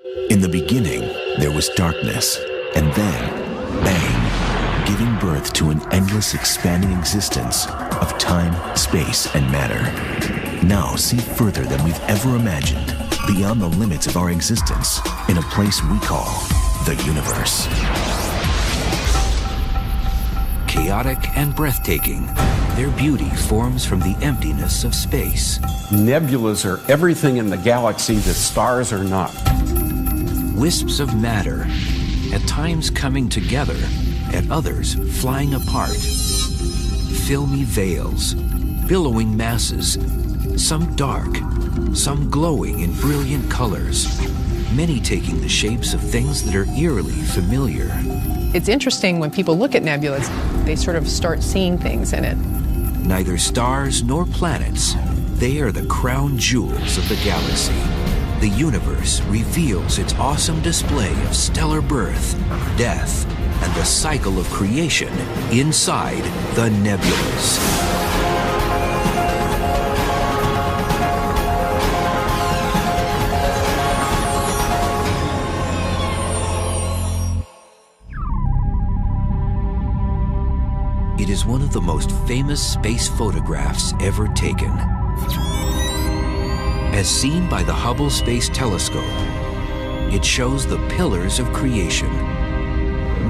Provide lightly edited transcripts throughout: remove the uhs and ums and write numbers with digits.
In the beginning, there was darkness, and then, bang, giving birth to an endless expanding existence of time, space, and matter. Now see further than we've ever imagined, beyond the limits of our existence, in a place we call the universe. Chaotic and breathtaking, their beauty forms from the emptiness of space. Nebulas are everything in the galaxy that stars are not. Wisps of matter, at times coming together, at others flying apart. Filmy veils, billowing masses, some dark, some glowing in brilliant colors, many taking the shapes of things that are eerily familiar. It's interesting when people look at nebulas, they sort of start seeing things in it. Neither stars nor planets, they are the crown jewels of the galaxy. The universe reveals its awesome display of stellar birth, death, and the cycle of creation inside the nebulas. It is one of the most famous space photographs ever taken. As seen by the Hubble Space Telescope, it shows the pillars of creation.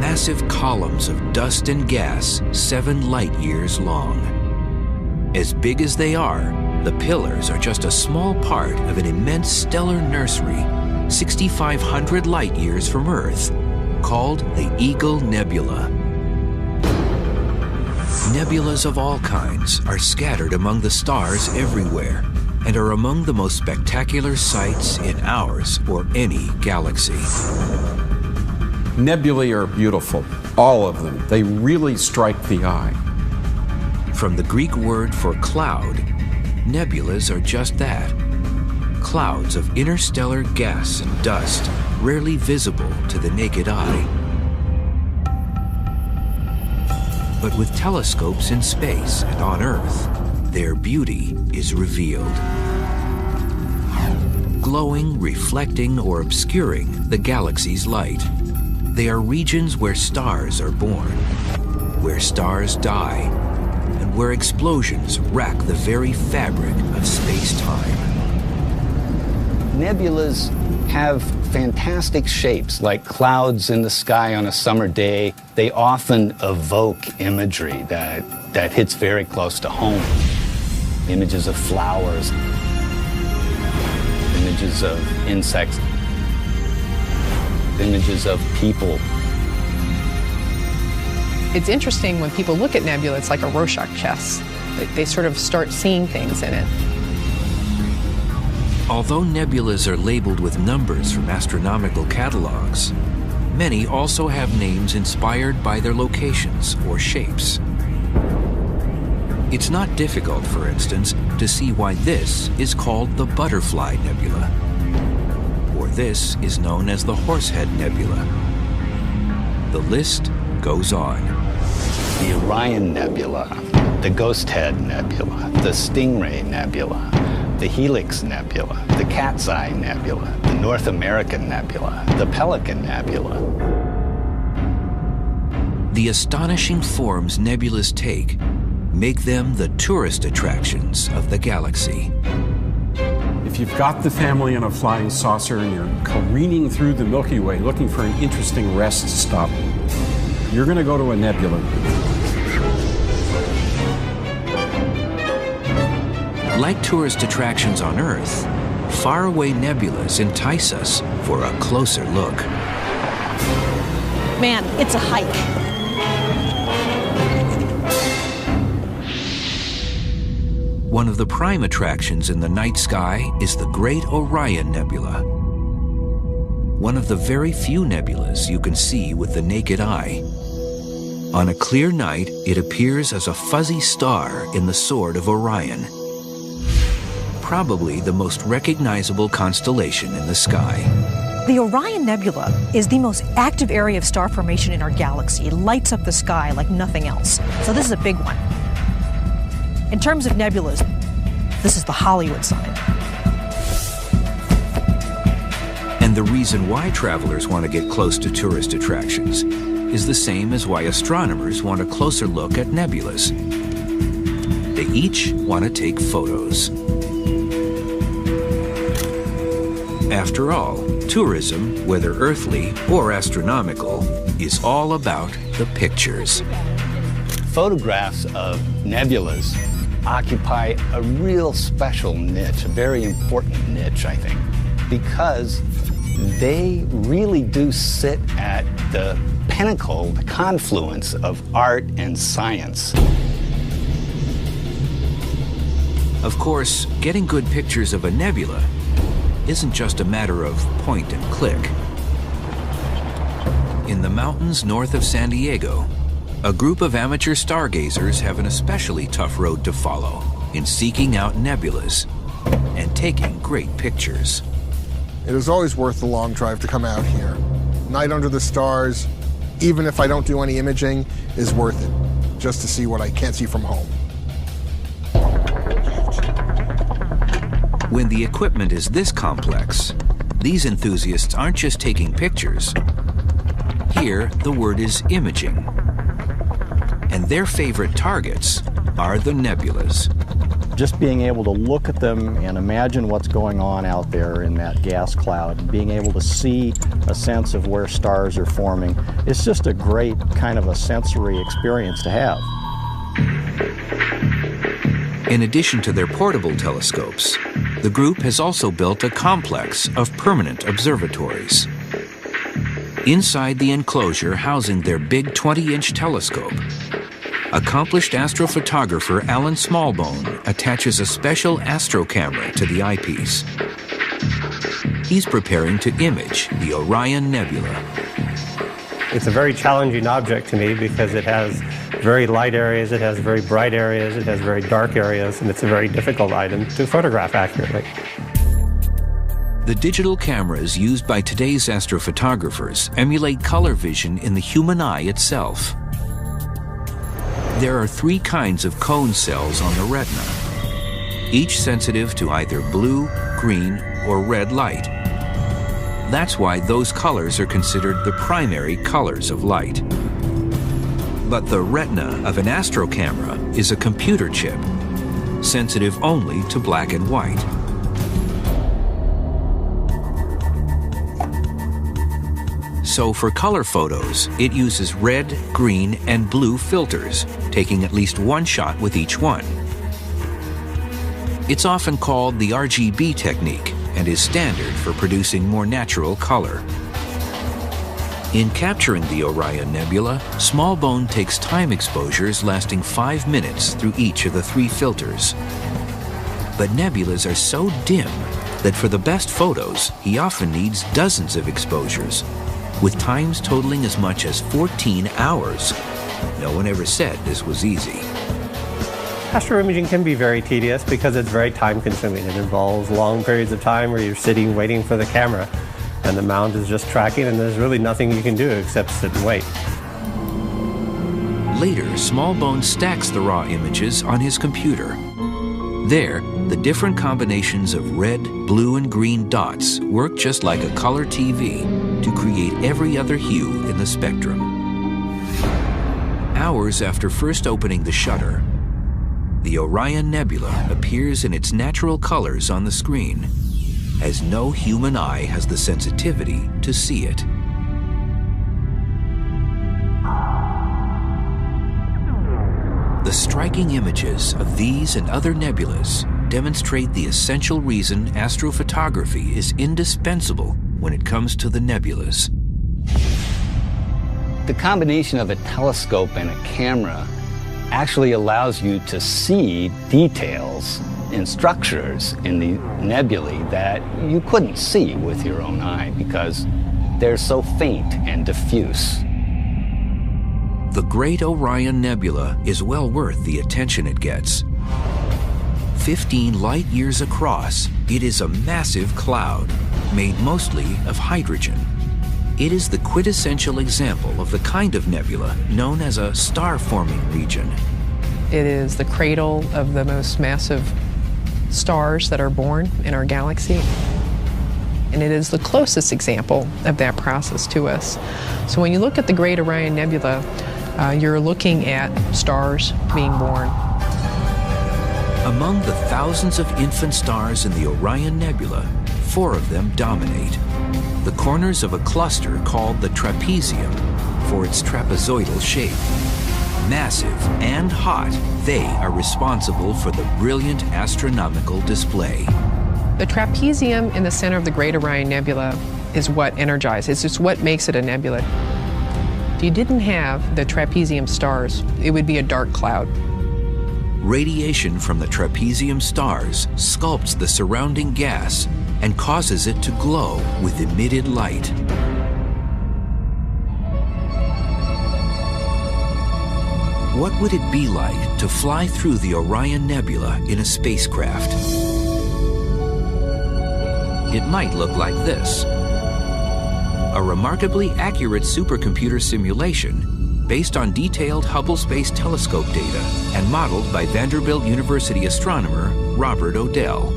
Massive columns of dust and gas 7 light-years long. As big as they are, the pillars are just a small part of an immense stellar nursery 6,500 light-years from Earth, called the Eagle Nebula. Nebulas of all kinds are scattered among the stars everywhere and are among the most spectacular sights in ours or any galaxy. Nebulae are beautiful, all of them. They really strike the eye. From the Greek word for cloud, nebulas are just that. Clouds of interstellar gas and dust, rarely visible to the naked eye. But with telescopes in space and on Earth, their beauty is revealed. Glowing, reflecting, or obscuring the galaxy's light. They are regions where stars are born, where stars die, and where explosions rack the very fabric of space-time. Nebulas have fantastic shapes, like clouds in the sky on a summer day. They often evoke imagery that hits very close to home. Images of flowers, images of insects, images of people. It's interesting when people look at nebula, it's like a Rorschach chess. They sort of start seeing things in it. Although nebulas are labeled with numbers from astronomical catalogs, many also have names inspired by their locations or shapes. It's not difficult, for instance, to see why this is called the Butterfly Nebula, or this is known as the Horsehead Nebula. The list goes on. The Orion Nebula, the Ghosthead Nebula, the Stingray Nebula, the Helix Nebula, the Cat's Eye Nebula, the North American Nebula, the Pelican Nebula. The astonishing forms nebulas take make them the tourist attractions of the galaxy. If you've got the family in a flying saucer and you're careening through the Milky Way looking for an interesting rest stop, you're going to go to a nebula. Like tourist attractions on Earth, faraway nebulas entice us for a closer look. Man, it's a hike. One of the prime attractions in the night sky is the Great Orion Nebula. One of the very few nebulas you can see with the naked eye. On a clear night, it appears as a fuzzy star in the sword of Orion. Probably the most recognizable constellation in the sky. The Orion Nebula is the most active area of star formation in our galaxy. It lights up the sky like nothing else. So this is a big one. In terms of nebulas, this is the Hollywood sign. And the reason why travelers want to get close to tourist attractions is the same as why astronomers want a closer look at nebulas. They each want to take photos. After all, tourism, whether earthly or astronomical, is all about the pictures. Photographs of nebulas occupy a real special niche, a very important niche, I think, because they really do sit at the pinnacle, the confluence of art and science. Of course, getting good pictures of a nebula isn't just a matter of point and click. In the mountains north of San Diego, a group of amateur stargazers have an especially tough road to follow in seeking out nebulas and taking great pictures. It is always worth the long drive to come out here. Night under the stars, even if I don't do any imaging, is worth it, just to see what I can't see from home. When the equipment is this complex, these enthusiasts aren't just taking pictures. Here, the word is imaging. And their favorite targets are the nebulas. Just being able to look at them and imagine what's going on out there in that gas cloud, and being able to see a sense of where stars are forming, it's just a great kind of a sensory experience to have. In addition to their portable telescopes, the group has also built a complex of permanent observatories. Inside the enclosure housing their big 20-inch telescope, accomplished astrophotographer Alan Smallbone attaches a special astro camera to the eyepiece. He's preparing to image the Orion Nebula. It's a very challenging object to me because it has very light areas, it has very bright areas, it has very dark areas, and it's a very difficult item to photograph accurately. The digital cameras used by today's astrophotographers emulate color vision in the human eye itself. There are 3 kinds of cone cells on the retina, each sensitive to either blue, green, or red light. That's why those colors are considered the primary colors of light. But the retina of an astro camera is a computer chip, sensitive only to black and white. So for color photos, it uses red, green, and blue filters, taking at least one shot with each one. It's often called the RGB technique and is standard for producing more natural color. In capturing the Orion Nebula, Smallbone takes time exposures lasting 5 minutes through each of the 3 filters. But nebulas are so dim that for the best photos, he often needs dozens of exposures, with times totaling as much as 14 hours. No one ever said this was easy. Astroimaging can be very tedious because it's very time-consuming. It involves long periods of time where you're sitting waiting for the camera, and the mount is just tracking, and there's really nothing you can do except sit and wait. Later, Smallbone stacks the raw images on his computer. There, the different combinations of red, blue, and green dots work just like a color TV to create every other hue in the spectrum. Hours after first opening the shutter, the Orion Nebula appears in its natural colors on the screen, as no human eye has the sensitivity to see it. The striking images of these and other nebulas demonstrate the essential reason astrophotography is indispensable when it comes to the nebulas. The combination of a telescope and a camera actually allows you to see details and structures in the nebulae that you couldn't see with your own eye because they're so faint and diffuse. The Great Orion Nebula is well worth the attention it gets. 15 light years across, it is a massive cloud made mostly of hydrogen. It is the quintessential example of the kind of nebula known as a star-forming region. It is the cradle of the most massive stars that are born in our galaxy. and it is the closest example of that process to us. So when you look at the Great Orion Nebula, you're looking at stars being born. Among the thousands of infant stars in the Orion Nebula, 4 of them dominate. The corners of a cluster called the trapezium for its trapezoidal shape. Massive and hot, they are responsible for the brilliant astronomical display. The trapezium in the center of the Great Orion Nebula is what energizes, it's what makes it a nebula. If you didn't have the trapezium stars, it would be a dark cloud. Radiation from the trapezium stars sculpts the surrounding gas and causes it to glow with emitted light. What would it be like to fly through the Orion Nebula in a spacecraft? It might look like this. A remarkably accurate supercomputer simulation based on detailed Hubble Space Telescope data and modeled by Vanderbilt University astronomer Robert Odell.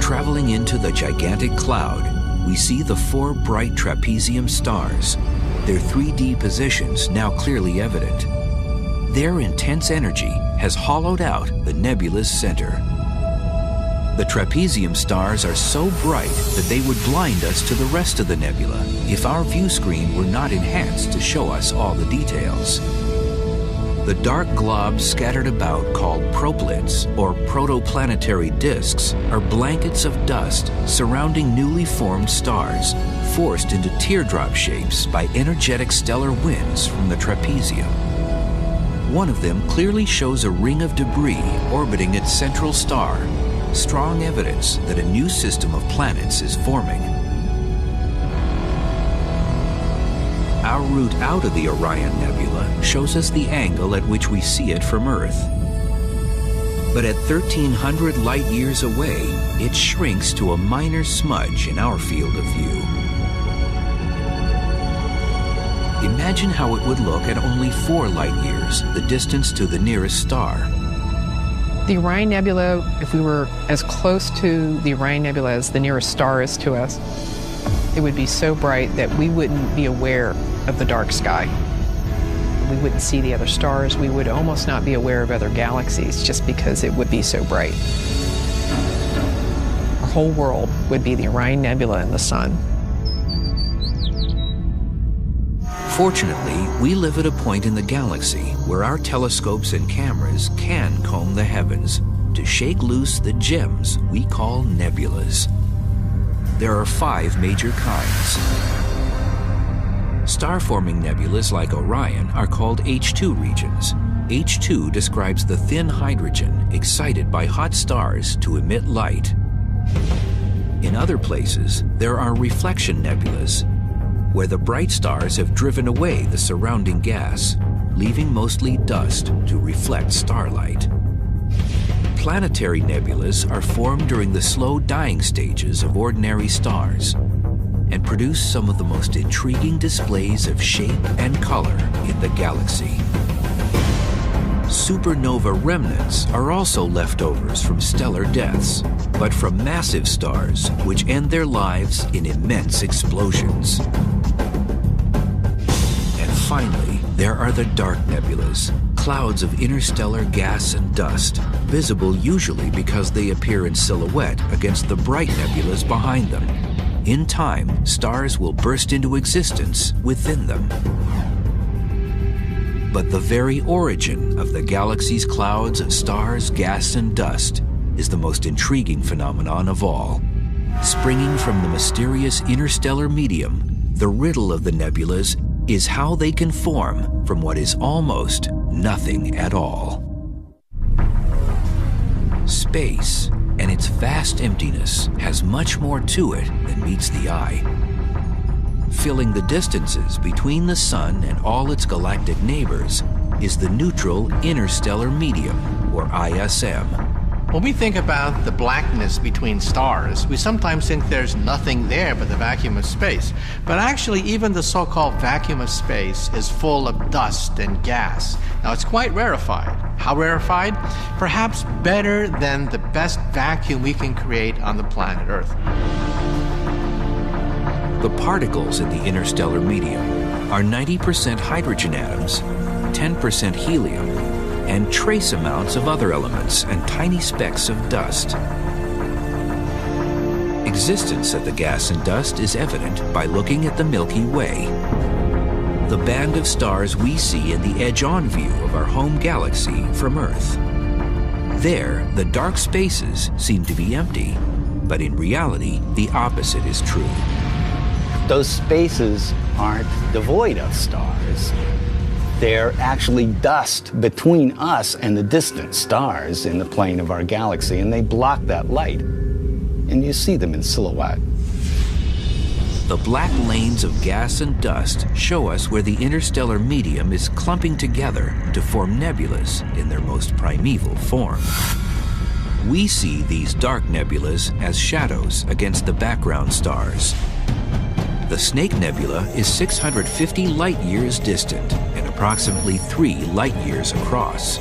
Traveling into the gigantic cloud, we see the 4 bright trapezium stars, their 3D positions now clearly evident. Their intense energy has hollowed out the nebula's center. The trapezium stars are so bright that they would blind us to the rest of the nebula if our view screen were not enhanced to show us all the details. The dark globs scattered about called proplyds, or protoplanetary disks, are blankets of dust surrounding newly formed stars, forced into teardrop shapes by energetic stellar winds from the trapezium. One of them clearly shows a ring of debris orbiting its central star, strong evidence that a new system of planets is forming. Our route out of the Orion Nebula shows us the angle at which we see it from Earth. But at 1,300 light years away, it shrinks to a minor smudge in our field of view. Imagine how it would look at only 4 light years, the distance to the nearest star. The Orion Nebula, if we were as close to the Orion Nebula as the nearest star is to us, it would be so bright that we wouldn't be aware of the dark sky. We wouldn't see the other stars. We would almost not be aware of other galaxies just because it would be so bright. Our whole world would be the Orion Nebula and the sun. Fortunately, we live at a point in the galaxy where our telescopes and cameras can comb the heavens to shake loose the gems we call nebulas. There are 5 major kinds. Star-forming nebulas like Orion are called H2 regions. H2 describes the thin hydrogen excited by hot stars to emit light. In other places, there are reflection nebulas, where the bright stars have driven away the surrounding gas, leaving mostly dust to reflect starlight. Planetary nebulas are formed during the slow dying stages of ordinary stars and produce some of the most intriguing displays of shape and color in the galaxy. Supernova remnants are also leftovers from stellar deaths, but from massive stars which end their lives in immense explosions. And finally, there are the dark nebulas, clouds of interstellar gas and dust, visible usually because they appear in silhouette against the bright nebulas behind them. In time, stars will burst into existence within them. But the very origin of the galaxy's clouds, stars, gas, and dust is the most intriguing phenomenon of all. Springing from the mysterious interstellar medium, the riddle of the nebulas is how they can form from what is almost nothing at all. Space and its vast emptiness has much more to it than meets the eye. Filling the distances between the Sun and all its galactic neighbors is the neutral interstellar medium, or ISM. When we think about the blackness between stars, we sometimes think there's nothing there but the vacuum of space. But actually, even the so-called vacuum of space is full of dust and gas. Now, it's quite rarefied. How rarefied? Perhaps better than the best vacuum we can create on the planet Earth. The particles in the interstellar medium are 90% hydrogen atoms, 10% helium, and trace amounts of other elements and tiny specks of dust. Existence of the gas and dust is evident by looking at the Milky Way, the band of stars we see in the edge-on view of our home galaxy from Earth. There, the dark spaces seem to be empty, but in reality, the opposite is true. Those spaces aren't devoid of stars. They're actually dust between us and the distant stars in the plane of our galaxy, and they block that light. And you see them in silhouette. The black lanes of gas and dust show us where the interstellar medium is clumping together to form nebulas in their most primeval form. We see these dark nebulas as shadows against the background stars. The Snake Nebula is 650 light-years distant and approximately 3 light-years across.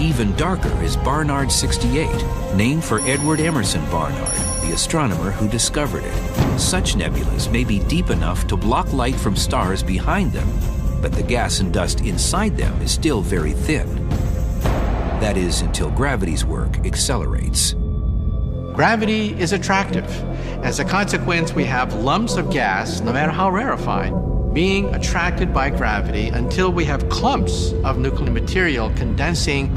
Even darker is Barnard 68, named for Edward Emerson Barnard, the astronomer who discovered it. Such nebulas may be deep enough to block light from stars behind them, but the gas and dust inside them is still very thin. That is, until gravity's work accelerates. Gravity is attractive. As a consequence, we have lumps of gas, no matter how rarefied, being attracted by gravity until we have clumps of nuclear material condensing.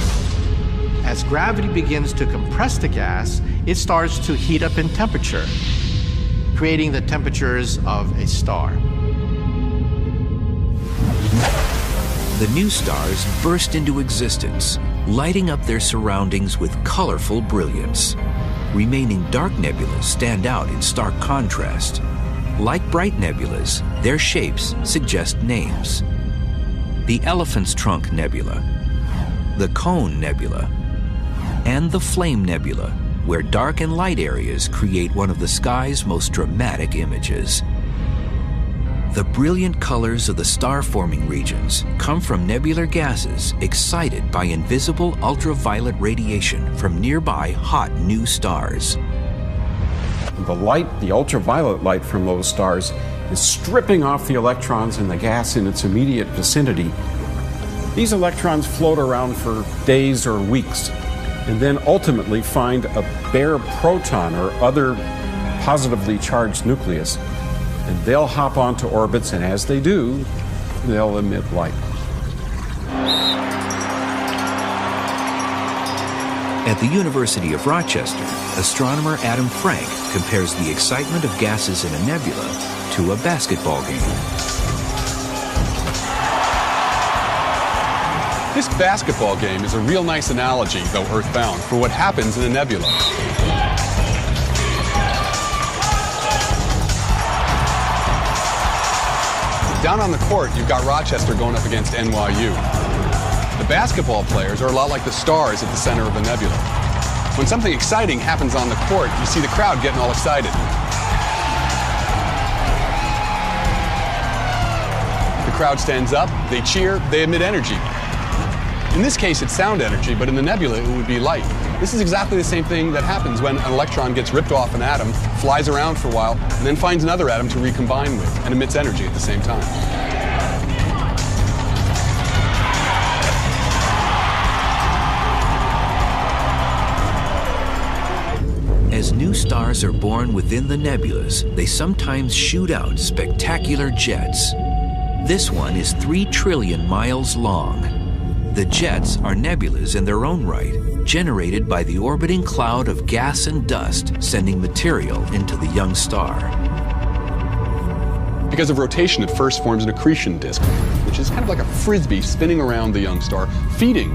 As gravity begins to compress the gas, it starts to heat up in temperature, creating the temperatures of a star. The new stars burst into existence, lighting up their surroundings with colorful brilliance. Remaining dark nebulas stand out in stark contrast. Like bright nebulas, their shapes suggest names. The Elephant's Trunk Nebula, the Cone Nebula, and the Flame Nebula, where dark and light areas create one of the sky's most dramatic images. The brilliant colors of the star-forming regions come from nebular gases excited by invisible ultraviolet radiation from nearby hot new stars. The light, the ultraviolet light from those stars, is stripping off the electrons in the gas in its immediate vicinity. These electrons float around for days or weeks and then ultimately find a bare proton or other positively charged nucleus, and they'll hop onto orbits, and as they do, they'll emit light. At the University of Rochester, astronomer Adam Frank compares the excitement of gases in a nebula to a basketball game. This basketball game is a real nice analogy, though earthbound, for what happens in a nebula. Down on the court, you've got Rochester going up against NYU. The basketball players are a lot like the stars at the center of the nebula. When something exciting happens on the court, you see the crowd getting all excited. The crowd stands up, they cheer, they emit energy. In this case, it's sound energy, but in the nebula, it would be light. This is exactly the same thing that happens when an electron gets ripped off an atom, flies around for a while, and then finds another atom to recombine with, and emits energy at the same time. As new stars are born within the nebulas, they sometimes shoot out spectacular jets. This one is 3 trillion miles long. The jets are nebulas in their own right, generated by the orbiting cloud of gas and dust sending material into the young star. Because of rotation, it first forms an accretion disk, which is kind of like a frisbee spinning around the young star,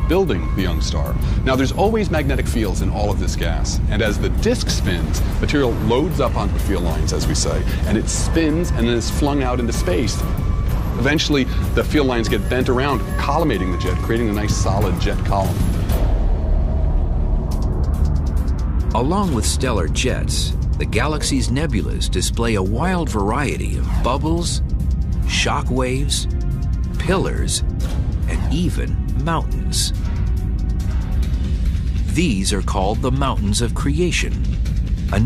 building the young star. Now, there's always magnetic fields in all of this gas, and as the disk spins, material loads up onto the field lines, as we say, and it spins and then is flung out into space. Eventually, the field lines get bent around, collimating the jet, creating a nice solid jet column. Along with stellar jets, the galaxy's nebulas display a wild variety of bubbles, shock waves, pillars, and even mountains. These are called the mountains of creation.